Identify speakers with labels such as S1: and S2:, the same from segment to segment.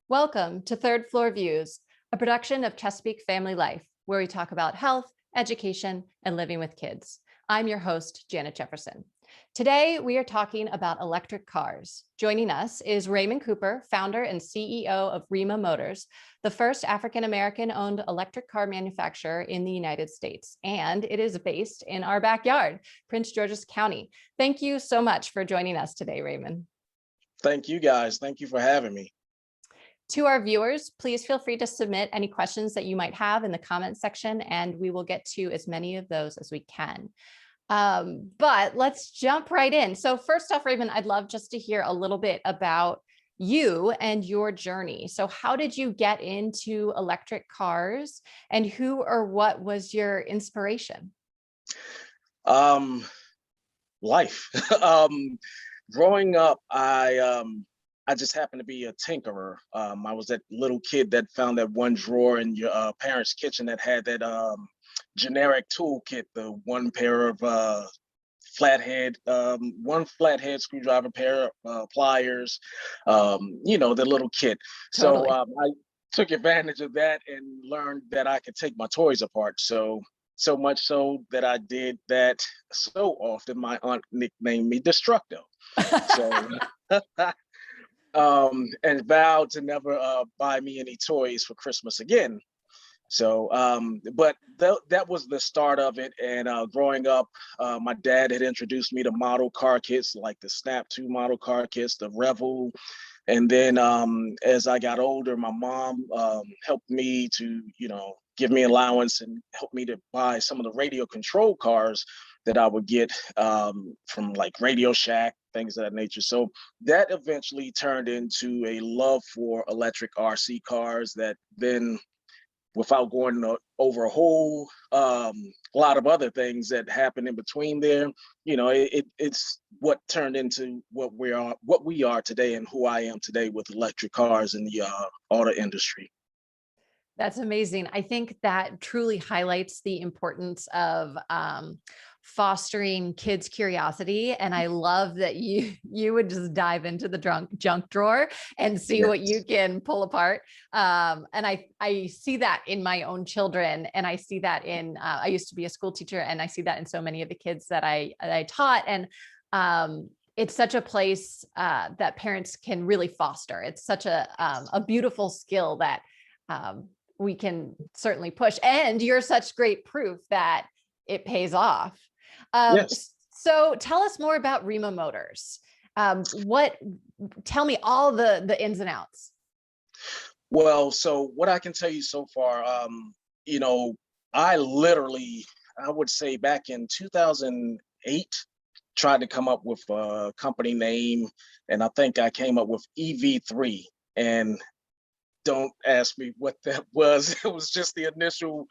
S1: Welcome to Third Floor Views, a production of Chesapeake Family Life, where we talk about health, education, and living with kids. I'm your host, Janet Jefferson. Today, we are talking about electric cars. Joining us is Raymond Cooper, founder and CEO of Rhema Motors, the first African-American owned electric car manufacturer in the United States. And it is based in our backyard, Prince George's County. Thank you so much for joining us today, Raymond.
S2: Thank you guys. Thank you for having me.
S1: To our viewers, please feel free to submit any questions that you might have in the comment section, and we will get to as many of those as we can. But let's jump right in. So first off, Raymond, I'd love just to hear a little bit about you and your journey. So how did you get into electric cars, and who or what was your inspiration?
S2: Life. Growing up, I just happened to be a tinkerer. I was that little kid that found that one drawer in your parents' kitchen that had that generic toolkit, the one pair of one flathead screwdriver, pair of pliers, the little kit.
S1: Totally.
S2: So I took advantage of that and learned that I could take my toys apart. So much so that I did that so often, my aunt nicknamed me Destructo. So and vowed to never buy me any toys for Christmas again. So, but that was the start of it. And growing up, my dad had introduced me to model car kits, like the Snap 2 model car kits, the Revel. And then as I got older, my mom helped me to, give me allowance and help me to buy some of the radio control cars that I would get from like Radio Shack, things of that nature. So that eventually turned into a love for electric RC cars that then, without going over a whole lot of other things that happened in between there, it's what turned into what we are today and who I am today with electric cars in the auto industry.
S1: That's amazing. I think that truly highlights the importance of fostering kids' curiosity. And I love that you would just dive into the junk drawer and see what you can pull apart. And I see that in my own children, and I see that in I used to be a school teacher, and I see that in so many of the kids that I taught. And it's such a place that parents can really foster. It's such a beautiful skill that we can certainly push. And you're such great proof that it pays off.
S2: Yes.
S1: So tell us more about Rima Motors. Tell me all the ins and outs.
S2: Well, so what I can tell you so far, I would say back in 2008, tried to come up with a company name, and I think I came up with EV3. And don't ask me what that was. It was just the initial,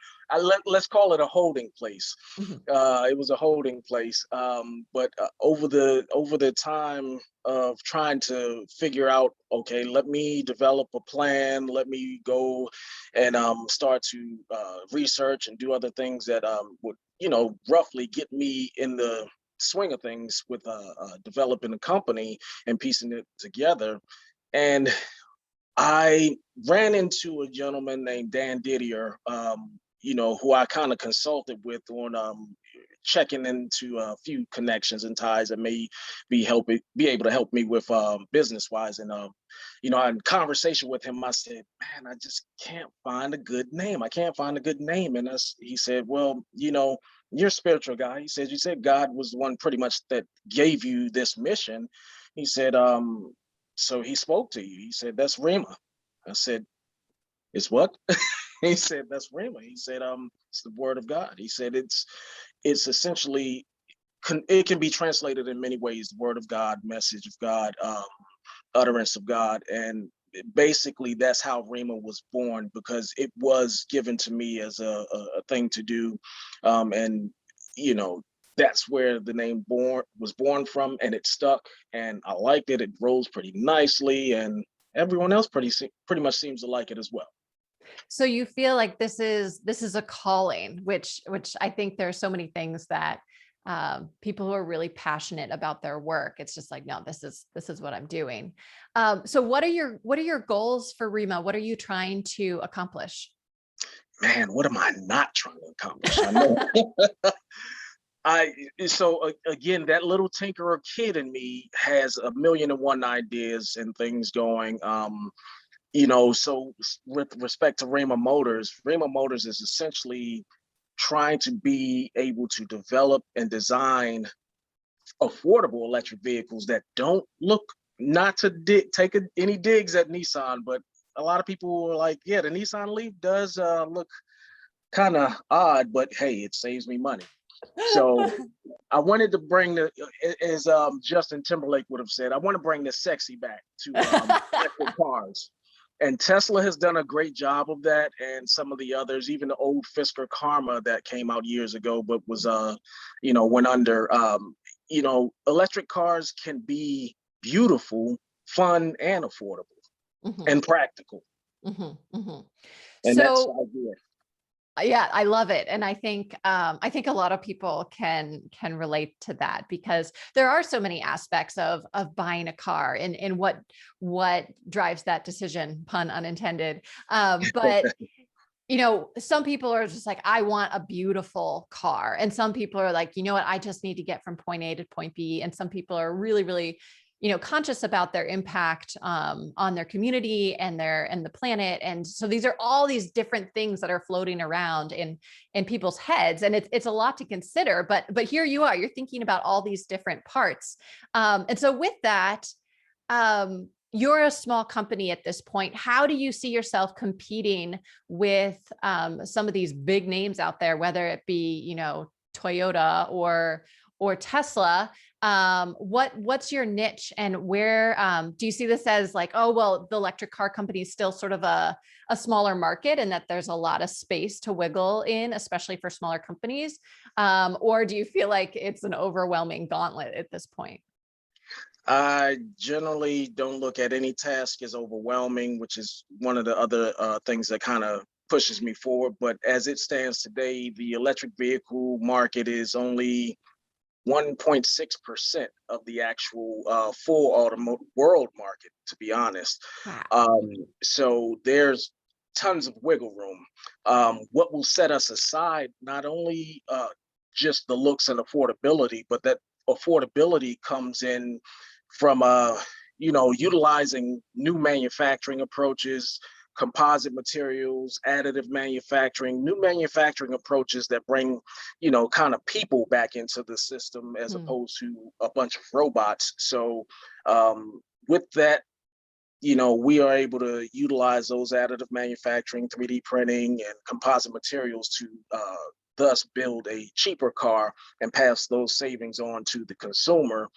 S2: let's call it a holding place. It was a holding place. But over the time of trying to figure out, okay, let me develop a plan, let me go and start to research and do other things that would, roughly get me in the swing of things with developing a company and piecing it together. And I ran into a gentleman named Dan Didier, who I kind of consulted with on checking into a few connections and ties that may be able to help me with business wise. And in conversation with him, I said, "Man, I just can't find a good name. I can't find a good name." And he said, "Well, you're a spiritual guy." He said, "You said God was the one pretty much that gave you this mission." He said, so he spoke to you. He said, "That's Rima." I said, "It's what?" He said, "That's Rima." He said, "It's the word of God." He said, it's essentially, it can be translated in many ways: the word of God, message of God, utterance of God. And basically that's how Rima was born, because it was given to me as a thing to do. And, that's where the name was born from, and it stuck, and I liked it. It rolls pretty nicely, and everyone else pretty much seems to like it as well.
S1: So you feel like this is a calling, which I think there are so many things that people who are really passionate about their work. It's just like, no, this is what I'm doing. So what are your goals for Rima? What are you trying to accomplish?
S2: Man, what am I not trying to accomplish? I know. Again, that little tinkerer kid in me has a million and one ideas and things going. With respect to Rhema Motors is essentially trying to be able to develop and design affordable electric vehicles that don't look, not to any digs at Nissan, but a lot of people are like, yeah, the Nissan Leaf does look kind of odd, but hey, it saves me money. So I wanted to bring as Justin Timberlake would have said, I want to bring the sexy back to electric cars. And Tesla has done a great job of that, and some of the others, even the old Fisker Karma that came out years ago, but was went under. Electric cars can be beautiful, fun, and affordable,
S1: Mhm,
S2: and practical.
S1: mhm, mhm.
S2: And that's
S1: So
S2: the idea.
S1: yeah, I love it. And I think a lot of people can relate to that, because there are so many aspects of buying a car, and what drives that decision, pun unintended. But some people are just like, I want a beautiful car. And some people are like, you know what, I just need to get from point A to point B. And some people are really, really, conscious about their impact on their community and the planet. And so these are all these different things that are floating around in people's heads. And it's a lot to consider, but here you are, you're thinking about all these different parts. And so with that, you're a small company at this point. How do you see yourself competing with some of these big names out there, whether it be, Toyota or Tesla? What's your niche, and where do you see this as like, oh, well, the electric car company is still sort of a smaller market, and that there's a lot of space to wiggle in, especially for smaller companies? Or do you feel like it's an overwhelming gauntlet at this point?
S2: I generally don't look at any task as overwhelming, which is one of the other things that kind of pushes me forward. But as it stands today, the electric vehicle market is only 1.6% of the actual full automotive world market, to be honest.
S1: Wow.
S2: So there's tons of wiggle room. What will set us aside, not only just the looks and affordability, but that affordability comes in from utilizing new manufacturing approaches, composite materials, additive manufacturing, new manufacturing approaches that bring, kind of people back into the system as
S1: Hmm.
S2: opposed to a bunch of robots. So with that, we are able to utilize those additive manufacturing, 3D printing, and composite materials to thus build a cheaper car and pass those savings on to the consumer.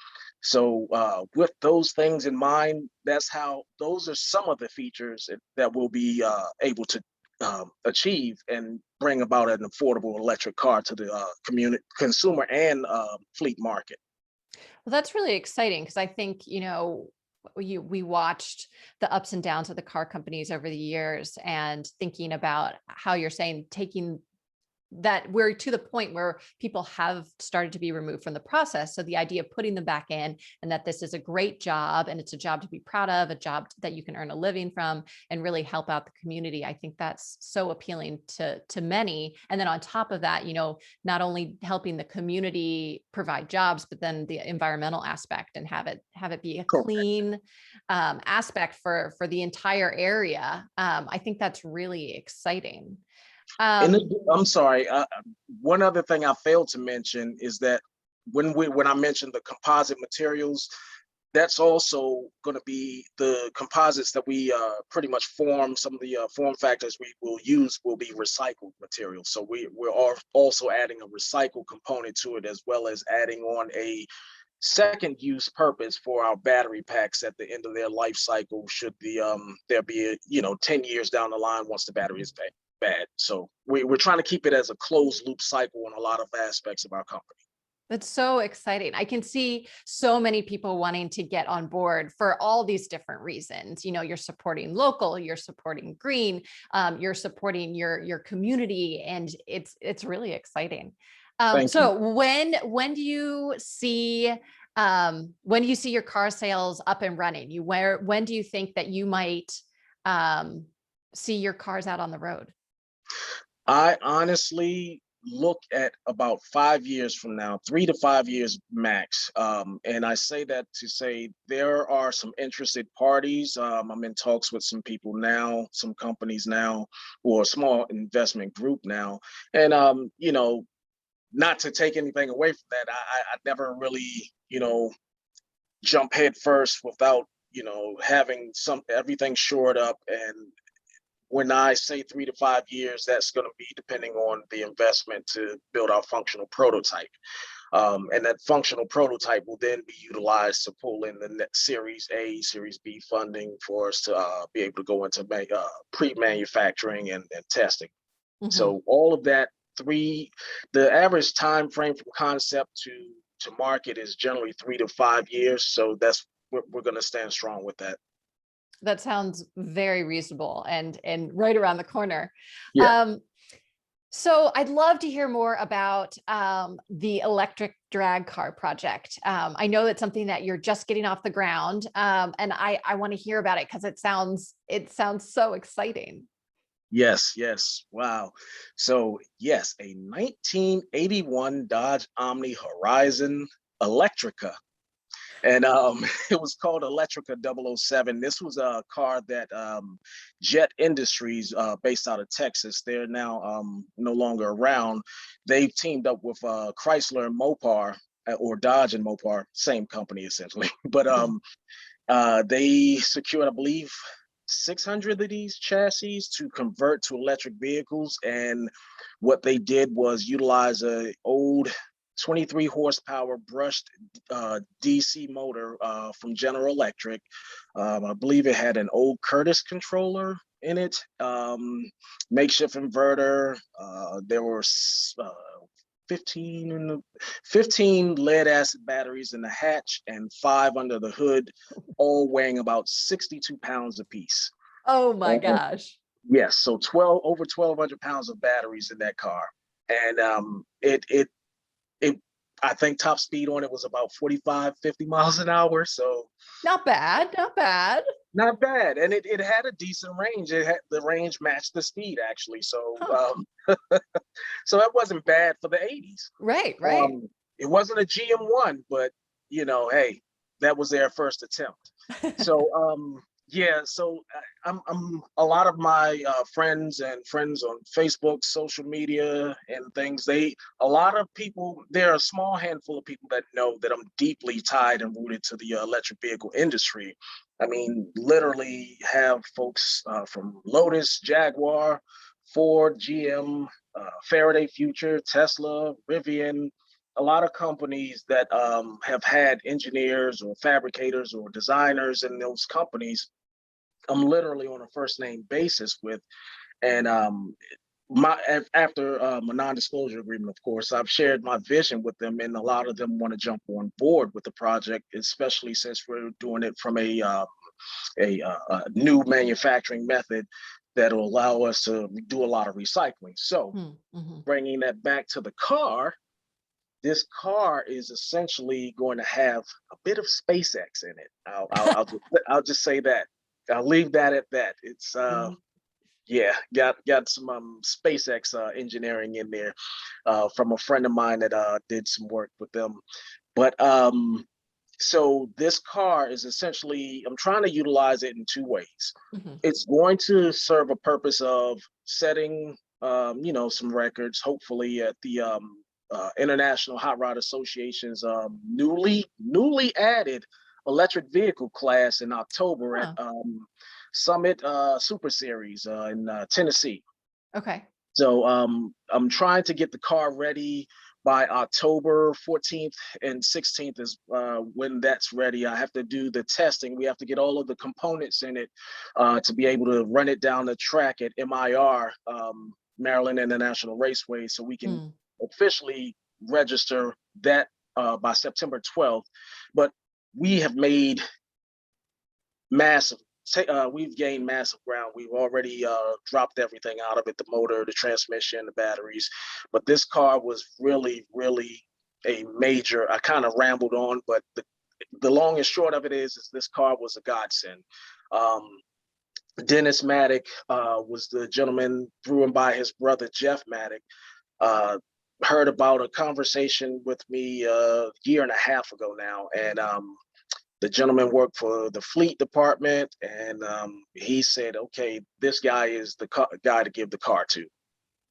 S2: So with those things in mind, those are some of the features that we'll be able to achieve and bring about an affordable electric car to the consumer and fleet market.
S1: Well, that's really exciting, because I think, we watched the ups and downs of the car companies over the years, and thinking about how you're saying, taking that we're to the point where people have started to be removed from the process. So the idea of putting them back in, and that this is a great job, and it's a job to be proud of, a job that you can earn a living from and really help out the community. I think that's so appealing to many. And then on top of that, not only helping the community provide jobs, but then the environmental aspect, and have it be a
S2: Correct.
S1: clean aspect for the entire area. I think that's really exciting.
S2: And
S1: Um,
S2: I'm sorry. One other thing I failed to mention is that when I mentioned the composite materials, that's also going to be the composites that we pretty much form. Some of the form factors we will use will be recycled materials. So we're also adding a recycled component to it, as well as adding on a second use purpose for our battery packs at the end of their life cycle, should there be 10 years down the line once the battery is bad. So we're trying to keep it as a closed loop cycle in a lot of aspects of our company.
S1: That's so exciting. I can see so many people wanting to get on board for all these different reasons. You're supporting local, you're supporting green, you're supporting your community, and it's really exciting.
S2: Thank you.
S1: So when do you see your car sales up and running? When do you think that you might see your cars out on the road?
S2: I honestly look at about 5 years from now, 3 to 5 years max. And I say that to say there are some interested parties. I'm in talks with some people now, some companies now, or a small investment group now. And not to take anything away from that, I never really, jump head first without, having everything shored up. And when I say 3 to 5 years, that's going to be depending on the investment to build our functional prototype. And that functional prototype will then be utilized to pull in the next Series A, Series B funding for us to be able to go into pre-manufacturing and testing.
S1: Mhm.
S2: So all of that, the average time frame from concept to market is generally 3 to 5 years. So we're going to stand strong with that.
S1: That sounds very reasonable and right around the corner.
S2: Yeah.
S1: So I'd love to hear more about the electric drag car project. I know it's something that you're just getting off the ground, and I want to hear about it because it sounds so exciting.
S2: Yes. Wow. So yes, a 1981 Dodge Omni Horizon Electrica. And it was called Electrica 007. This was a car that Jet Industries, based out of Texas, they're now no longer around. They've teamed up with Chrysler and Mopar, or Dodge and Mopar, same company essentially. But they secured, I believe, 600 of these chassis to convert to electric vehicles. And what they did was utilize a old 23 horsepower brushed DC motor from General Electric. I believe it had an old Curtis controller in it, makeshift inverter. There were 15 lead acid batteries in the hatch and 5 under the hood, all weighing about 62 pounds apiece.
S1: Oh my gosh.
S2: Yes, so over 1,200 pounds of batteries in that car. And it I think top speed on it was about 45, 50 miles an hour. So
S1: Not bad.
S2: not bad. And it had a decent range. The range matched the speed actually. So so it wasn't bad for the 80s.
S1: Right.
S2: It wasn't a GM1, but hey, that was their first attempt. So yeah, so I'm a lot of my friends on Facebook, social media, and things. A lot of people. There are a small handful of people that know that I'm deeply tied and rooted to the electric vehicle industry. I mean, literally have folks from Lotus, Jaguar, Ford, GM, Faraday Future, Tesla, Rivian, a lot of companies that have had engineers or fabricators or designers in those companies. I'm literally on a first name basis with, and after a non-disclosure agreement, of course, I've shared my vision with them, and a lot of them want to jump on board with the project, especially since we're doing it from a new manufacturing method that will allow us to do a lot of recycling. So, bringing that back to the car, this car is essentially going to have a bit of SpaceX in it. I'll just say that. I'll leave that at that. It's yeah, got some SpaceX engineering in there from a friend of mine that did some work with them. But so this car is essentially, I'm trying to utilize it in 2 ways. It's going to serve a purpose of setting some records, hopefully at the International Hot Rod Association's newly added electric vehicle class in October at Summit Super Series in Tennessee.
S1: Okay.
S2: So I'm trying to get the car ready by October 14th and 16th is when that's ready. I have to do the testing. We have to get all of the components in it to be able to run it down the track at MIR, Maryland International Raceway, so we can officially register that by September 12th. But we have made massive we've gained massive ground. We've already dropped everything out of it, the motor, the transmission, the batteries. But this car was really, really a major, I kind of rambled on, but the long and short of it is this car was a godsend. Um, Dennis Maddock was the gentleman, through him by his brother, Jeff Maddock. Heard about a conversation with me a year and a half ago now. And the gentleman worked for the fleet department, and he said, okay, this guy is the guy to give the car to.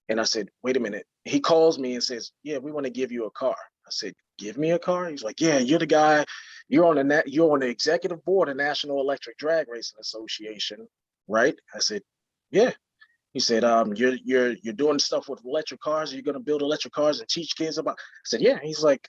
S2: And I said, wait a minute. He calls me and says, yeah, we want to give you a car. I said, give me a car? He's like, yeah, you're the guy. You're on the executive board of National Electric Drag Racing Association, right? I said, yeah. He said, you're doing stuff with electric cars. You're going to build electric cars and teach kids about. I said, yeah. He's like,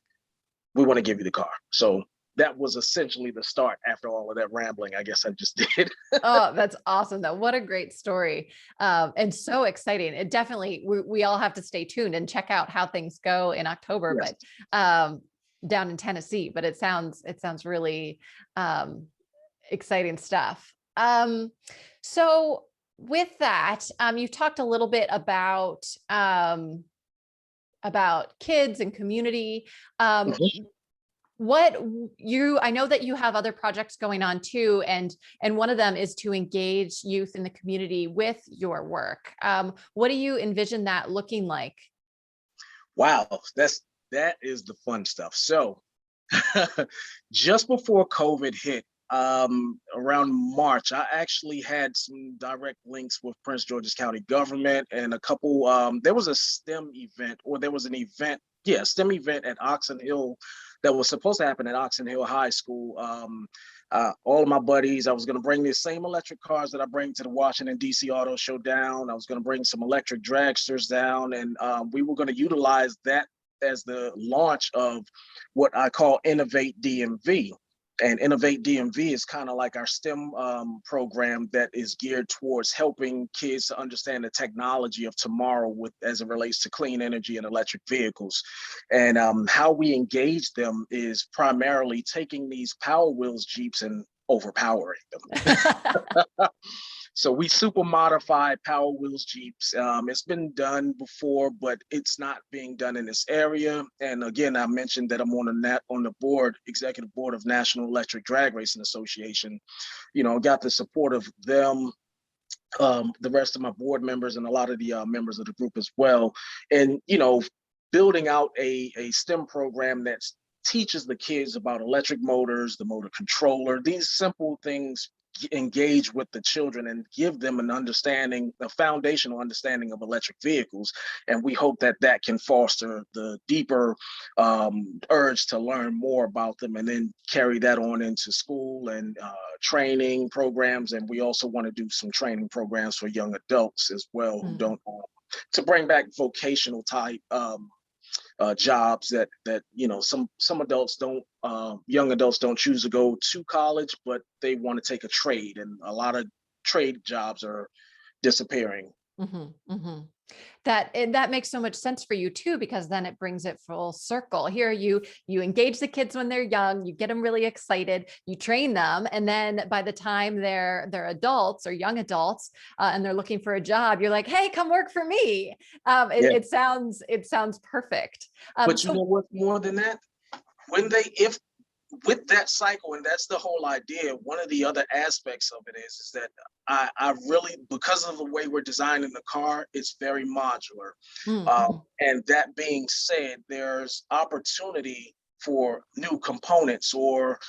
S2: we want to give you the car. So that was essentially the start after all of that rambling, I guess I just did.
S1: Oh, that's awesome though. What a great story. And so exciting. It definitely, we all have to stay tuned and check out how things go in October,
S2: Yes.
S1: but down in Tennessee, but it sounds really exciting stuff. So with that, you talked a little bit about kids and community.
S2: Mhm.
S1: I know that you have other projects going on too, and one of them is to engage youth in the community with your work. What do you envision that looking like?
S2: Wow, that is the fun stuff. So just before COVID hit, around March, I actually had some direct links with Prince George's County government and a couple. There was a STEM event, or there was an event, yeah, STEM event at Oxon Hill that was supposed to happen at Oxon Hill High School. All of my buddies, I was going to bring the same electric cars that I bring to the Washington, D.C. Auto Show down. I was going to bring some electric dragsters down, and we were going to utilize that as the launch of what I call Innovate DMV. And Innovate DMV is kind of like our STEM program that is geared towards helping kids to understand the technology of tomorrow as it relates to clean energy and electric vehicles. And how we engage them is primarily taking these Power Wheels Jeeps and overpowering them. So we super modify Power Wheels Jeeps. It's been done before, but it's not being done in this area. And again, I mentioned that I'm on the executive board of National Electric Drag Racing Association. Got the support of them, the rest of my board members, and a lot of the members of the group as well. And building out a STEM program that teaches the kids about electric motors, the motor controller, these simple things, engage with the children and give them a foundational understanding of electric vehicles. And we hope that can foster the deeper urge to learn more about them, and then carry that on into school and training programs. And we also want to do some training programs for young adults as well, who don't, to bring back vocational type jobs that some adults don't, young adults don't choose to go to college, but they want to take a trade, and a lot of trade jobs are disappearing.
S1: That makes so much sense for you too, because then it brings it full circle. Here you engage the kids when they're young, you get them really excited, you train them, and then by the time they're adults or young adults, and they're looking for a job, you're like, hey, come work for me.
S2: Yeah.
S1: It sounds perfect.
S2: But you know what? More than that, if with that cycle, and that's the whole idea. One of the other aspects of it is that I really, because of the way we're designing the car, it's very modular. And that being said, there's opportunity for new components or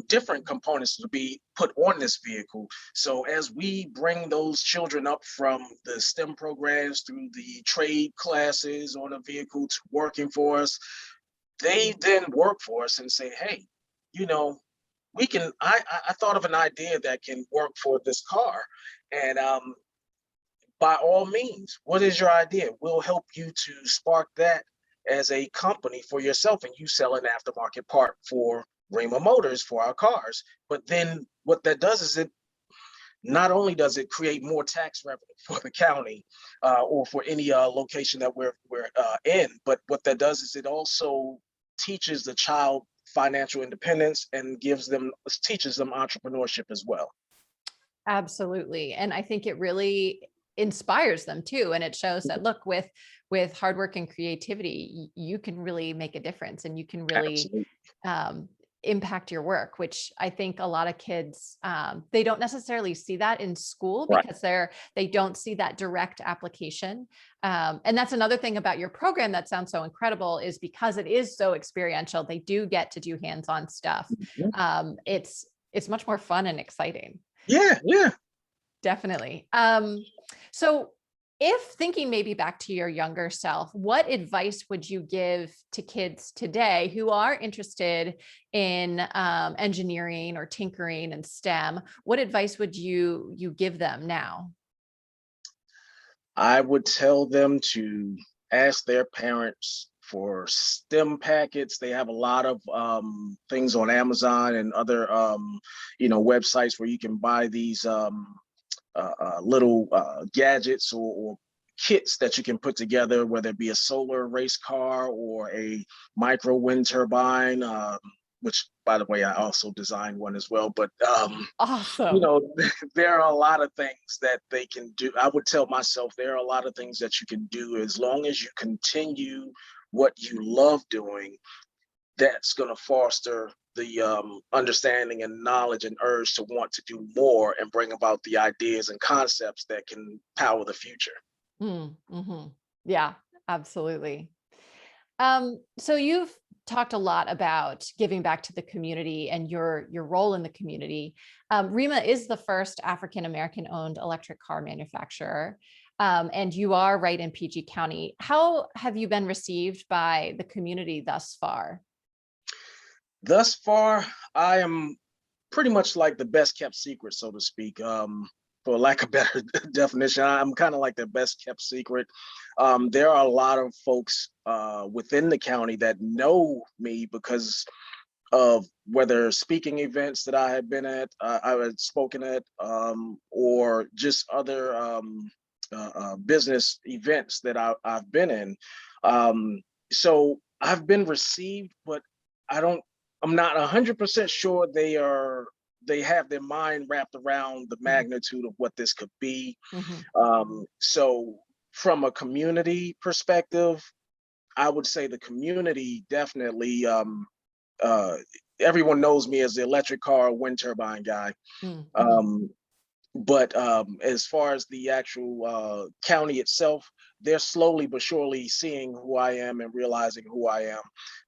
S2: different components to be put on this vehicle. So as we bring those children up from the STEM programs through the trade classes on a vehicle to working for us, they then work for us and say, hey, we can, I thought of an idea that can work for this car. And by all means, what is your idea? We'll help you to spark that as a company for yourself, and you sell an aftermarket part for Rhema Motors for our cars. But then what that does is it not only does it create more tax revenue for the county or for any location that we're in, but what that does is it also teaches the child financial independence and teaches them entrepreneurship as well.
S1: Absolutely. And I think it really inspires them too. And it shows that, look, with hard work and creativity, you can really make a difference, and you can really
S2: Absolutely.
S1: um, impact your work, which I think a lot of kids, they don't necessarily see that in school
S2: Right.
S1: because they don't see that direct application. And that's another thing about your program that sounds so incredible, is because it is so experiential, they do get to do hands-on stuff.
S2: Mhm.
S1: It's much more fun and exciting.
S2: Yeah, yeah.
S1: Definitely. So if thinking maybe back to your younger self, what advice would you give to kids today who are interested in engineering or tinkering and STEM? What advice would you give them now?
S2: I would tell them to ask their parents for STEM packets. They have a lot of things on Amazon and other websites where you can buy these little gadgets or kits that you can put together, whether it be a solar race car or a micro wind turbine, which, by the way, I also designed one as well. But
S1: Awesome.
S2: there are a lot of things that they can do. I would tell myself there are a lot of things that you can do as long as you continue what you love doing. That's going to foster the understanding and knowledge and urge to want to do more and bring about the ideas and concepts that can power the future.
S1: Mm-hmm. Yeah, absolutely. So you've talked a lot about giving back to the community and your role in the community. Rima is the first African American owned electric car manufacturer, and you are right in PG County. How have you been received by the community thus far?
S2: Thus far, I am pretty much like the best kept secret, so to speak. For lack of better definition, I'm kind of like the best kept secret. There are a lot of folks within the county that know me because of whether speaking events that I had been at, I had spoken at, or just other business events that I've been in. So I've been received, but I don't. I'm not 100% sure they have their mind wrapped around the magnitude of what this could be.
S1: Mm-hmm.
S2: So from a community perspective, I would say the community definitely uh, everyone knows me as the electric car wind turbine guy.
S1: Mm-hmm.
S2: Um, but as far as the actual county itself, they're slowly but surely seeing who I am and realizing who I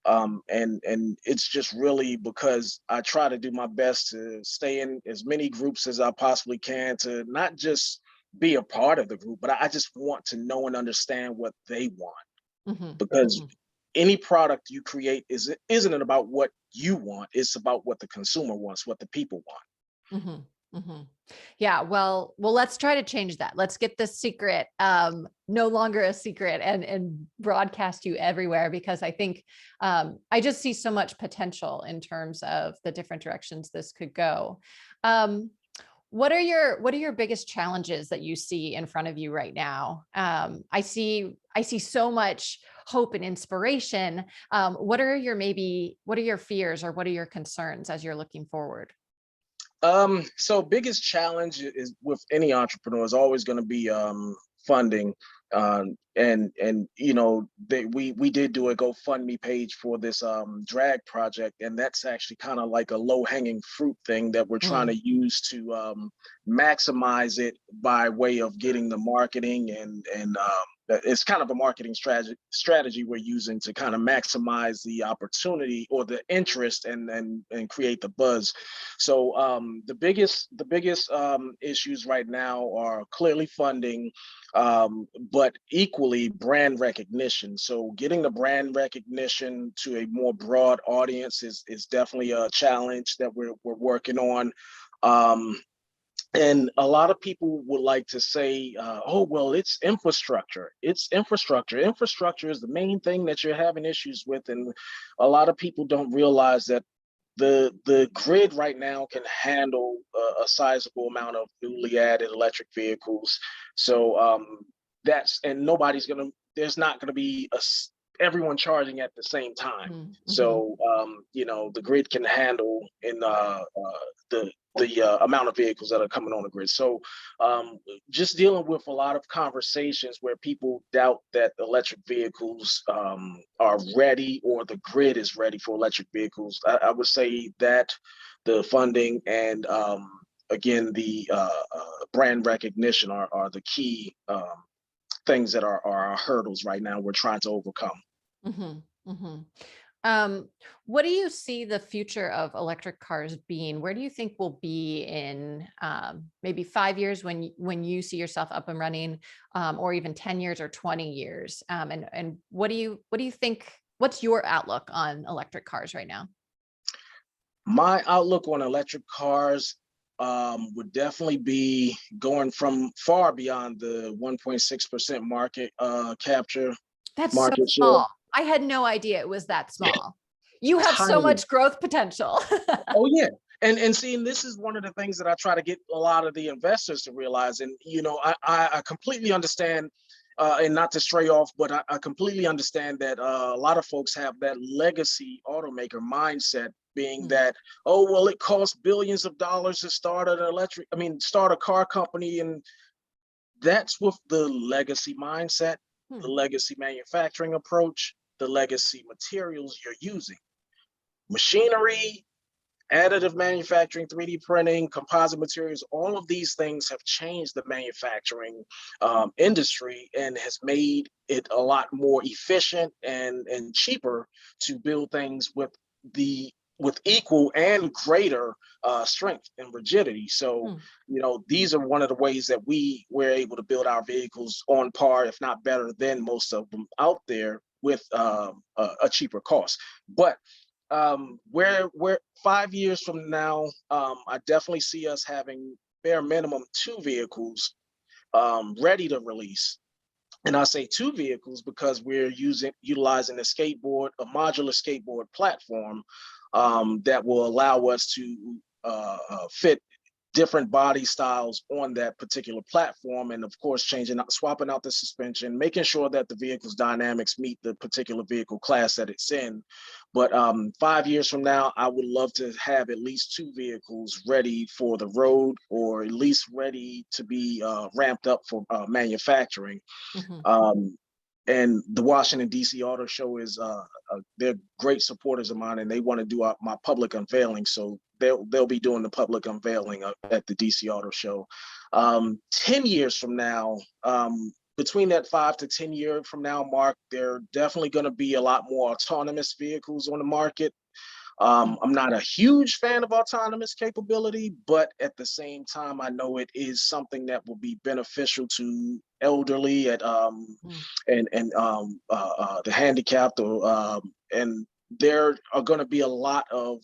S2: am. And it's just really because I try to do my best to stay in as many groups as I possibly can, to not just be a part of the group, but I just want to know and understand what they want,
S1: Mm-hmm.
S2: because
S1: Mm-hmm.
S2: any product you create isn't it about what you want, it's about what the consumer wants, what the people want.
S1: Mm-hmm. Mm-hmm. Yeah. Well, let's try to change that. Let's get this secret, no longer a secret, and broadcast you everywhere, because I think, I just see so much potential in terms of the different directions this could go. Um, what are your biggest challenges that you see in front of you right now? I see so much hope and inspiration. What are your fears, or what are your concerns as you're looking forward?
S2: So biggest challenge is with any entrepreneur is always going to be funding. And we did do a GoFundMe page for this drag project, and that's actually kind of like a low hanging fruit thing that we're trying
S1: Mm,
S2: to use to maximize it by way of getting the marketing, and it's kind of a marketing strategy we're using to kind of maximize the opportunity or the interest, and create the buzz. So the biggest issues right now are clearly funding, but equally brand recognition. So getting the brand recognition to a more broad audience is definitely a challenge that we're working on. Um, and a lot of people would like to say, oh, well, it's infrastructure. It's infrastructure. Infrastructure is the main thing that you're having issues with. And a lot of people don't realize that the grid right now can handle a sizable amount of newly added electric vehicles. So that's, and nobody's gonna, there's not gonna be everyone charging at the same time.
S1: Mm-hmm.
S2: So the grid can handle in the amount of vehicles that are coming on the grid. So just dealing with a lot of conversations where people doubt that electric vehicles are ready, or the grid is ready for electric vehicles. I would say that the funding and again the brand recognition are the key things that are our hurdles right now we're trying to overcome.
S1: Mm-hmm. Mm-hmm. What do you see the future of electric cars being? Where do you think we'll be in maybe 5 years when you see yourself up and running, or even 10 years or 20 years? And what do you think? What's your outlook on electric cars right now?
S2: My outlook on electric cars would definitely be going from far beyond the 1.6%
S1: That's so
S2: market share.
S1: small. I had no idea it was that small. You have so
S2: Tiny.
S1: much growth potential.
S2: Oh yeah. And seeing this is one of the things that I try to get a lot of the investors to realize. And I completely understand, and not to stray off, but I completely understand that a lot of folks have that legacy automaker mindset, being that, oh well, it costs billions of dollars to start start a car company, and that's with the legacy mindset, the legacy manufacturing approach, the legacy materials you're using. Machinery, additive manufacturing, 3D printing, composite materials, all of these things have changed the manufacturing industry and has made it a lot more efficient and cheaper to build things with equal and greater strength and rigidity. So, these are one of the ways that we're able to build our vehicles on par, if not better than most of them out there, with a cheaper cost. But where 5 years from now, I definitely see us having bare minimum 2 vehicles ready to release. And I say 2 vehicles because we're utilizing a modular skateboard platform that will allow us to fit different body styles on that particular platform, and of course swapping out the suspension, making sure that the vehicle's dynamics meet the particular vehicle class that it's in. But 5 years from now, I would love to have at least 2 vehicles ready for the road, or at least ready to be ramped up for manufacturing. And the Washington D.C. Auto Show is they're great supporters of mine, and they want to do my public unveiling. So they'll be doing the public unveiling at the DC Auto Show. 10 years from now, between that 5 to 10 year from now mark, there are definitely going to be a lot more autonomous vehicles on the market. I'm not a huge fan of autonomous capability, but at the same time, I know it is something that will be beneficial to elderly and the handicapped, and there are going to be a lot of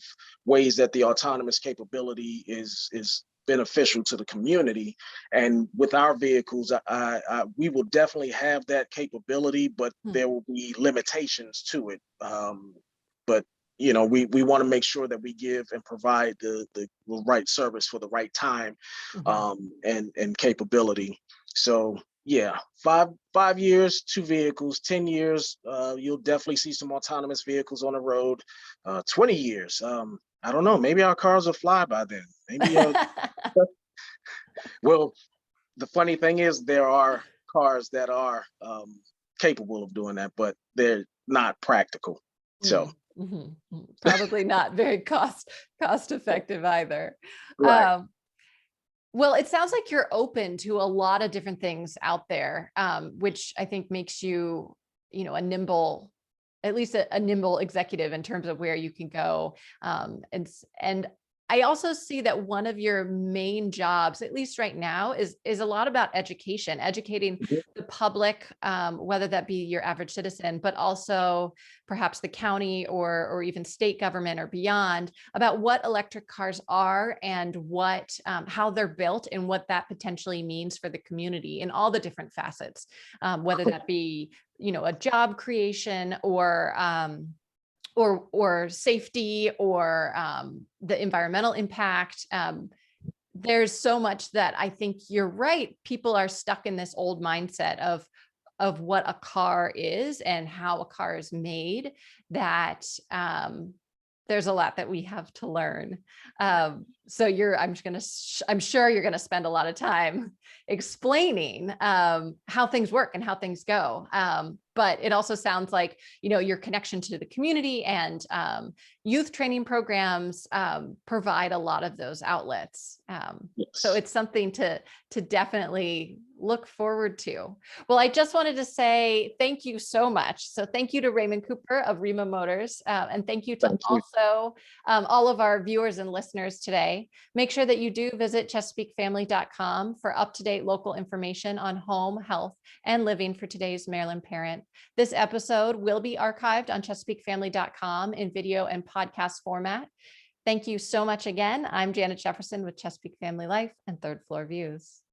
S2: ways that the autonomous capability is beneficial to the community. And with our vehicles, we will definitely have that capability, but there will be limitations to it. But we want to make sure that we give and provide the right service for the right time, and capability. So yeah, 5 years, 2 vehicles. 10 years, you'll definitely see some autonomous vehicles on the road. 20 years, I don't know, maybe our cars will fly by then. Maybe well, the funny thing is there are cars that are capable of doing that, but they're not practical. So
S1: probably not very cost effective either.
S2: right.
S1: Well, it sounds like you're open to a lot of different things out there, which I think makes you, a nimble, at least a nimble executive in terms of where you can go. And I also see that one of your main jobs, at least right now, is a lot about educating the public, whether that be your average citizen, but also perhaps the county or even state government or beyond, about what electric cars are and what how they're built and what that potentially means for the community in all the different facets, whether that be a job creation or safety or the environmental impact. There's so much that I think you're right. People are stuck in this old mindset of, of what a car is and how a car is made, that there's a lot that we have to learn. So I'm sure you're going to spend a lot of time explaining how things work and how things go. But it also sounds like, your connection to the community and youth training programs provide a lot of those outlets. So
S2: Yes.
S1: it's something to definitely look forward to. Well, I just wanted to say thank you so much. So thank you to Raymond Cooper of Rima Motors, and thank you to
S2: Thank you.
S1: also all of our viewers and listeners today. Make sure that you do visit ChesapeakeFamily.com for up-to-date local information on home, health, and living for today's Maryland parent. This episode will be archived on ChesapeakeFamily.com in video and podcast format. Thank you so much again. I'm Janet Jefferson with Chesapeake Family Life and Third Floor Views.